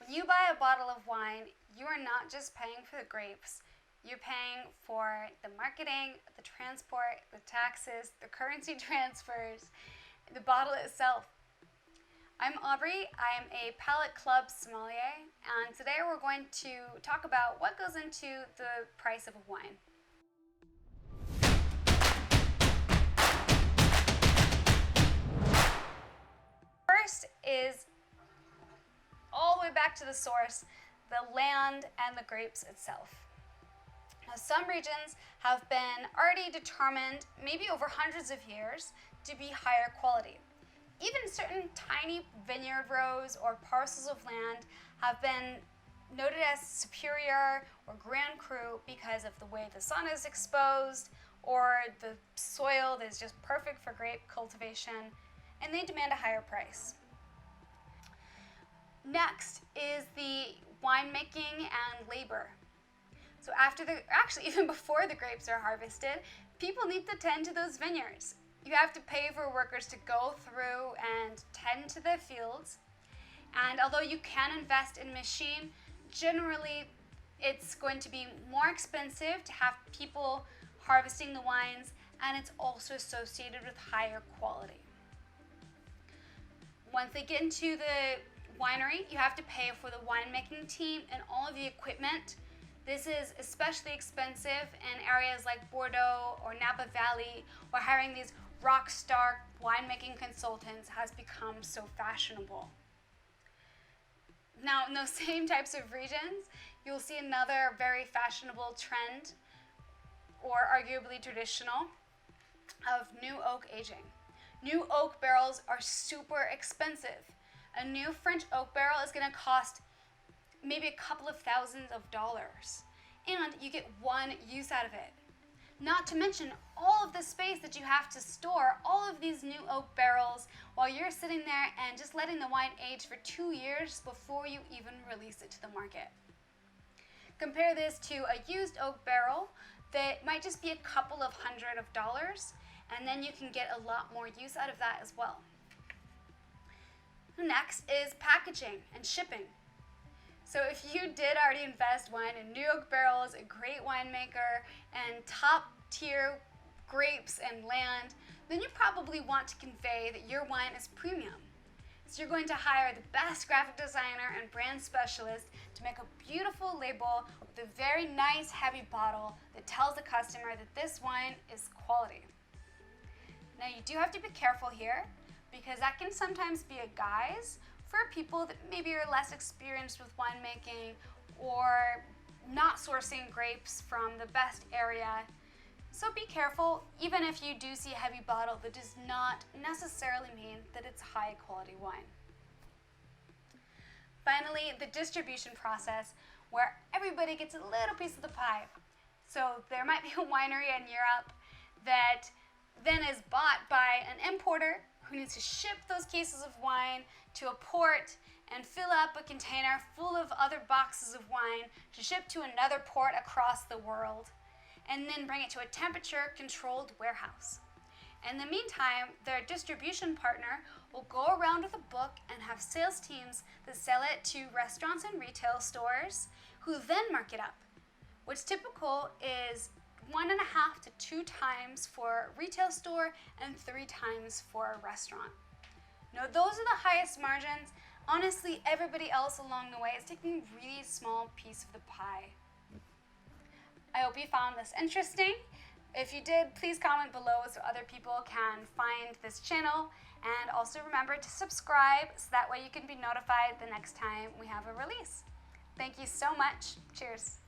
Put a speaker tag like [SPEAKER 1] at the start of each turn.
[SPEAKER 1] When you buy a bottle of wine, you are not just paying for the grapes, you're paying for the marketing, the transport, the taxes, the currency transfers, the bottle itself. I'm Aubrey, I am a Palate Club sommelier, and today we're going to talk about what goes into the price of a wine. First is all the way back to the source, the land and the grapes itself. Now, some regions have been already determined, maybe over hundreds of years, to be higher quality. Even certain tiny vineyard rows or parcels of land have been noted as superior or Grand Cru because of the way the sun is exposed or the soil that is just perfect for grape cultivation, and they demand a higher price. Next is the winemaking and labor. So actually even before the grapes are harvested, people need to tend to those vineyards. You have to pay for workers to go through and tend to the fields. And although you can invest in machine, generally it's going to be more expensive to have people harvesting the wines, and it's also associated with higher quality. Once they get into the winery, you have to pay for the winemaking team and all of the equipment. This is especially expensive in areas like Bordeaux or Napa Valley, where hiring these rock star winemaking consultants has become so fashionable. Now, in those same types of regions, you'll see another very fashionable trend, or arguably traditional, of new oak aging. New oak barrels are super expensive. A new French oak barrel is going to cost maybe a couple of thousands of dollars, and you get one use out of it. Not to mention all of the space that you have to store all of these new oak barrels while you're sitting there and just letting the wine age for 2 years before you even release it to the market. Compare this to a used oak barrel that might just be a couple of hundred of dollars, and then you can get a lot more use out of that as well. Next is packaging and shipping. So if you did already invest wine in new oak barrels, a great winemaker, and top tier grapes and land, then you probably want to convey that your wine is premium. So you're going to hire the best graphic designer and brand specialist to make a beautiful label with a very nice heavy bottle that tells the customer that this wine is quality. Now, you do have to be careful here, because that can sometimes be a guise for people that maybe are less experienced with winemaking or not sourcing grapes from the best area. So be careful. Even if you do see a heavy bottle, that does not necessarily mean that it's high quality wine. Finally, the distribution process, where everybody gets a little piece of the pie. So there might be a winery in Europe that then is bought by an importer who needs to ship those cases of wine to a port and fill up a container full of other boxes of wine to ship to another port across the world, and then bring it to a temperature-controlled warehouse. In the meantime, their distribution partner will go around with a book and have sales teams that sell it to restaurants and retail stores, who then mark it up. What's typical is 1.5 to 2 times for a retail store and 3 times for a restaurant. Now, those are the highest margins. Honestly, everybody else along the way is taking a really small piece of the pie. I hope you found this interesting. If you did, please comment below so other people can find this channel, and also remember to subscribe so that way you can be notified the next time we have a release. Thank you so much. Cheers.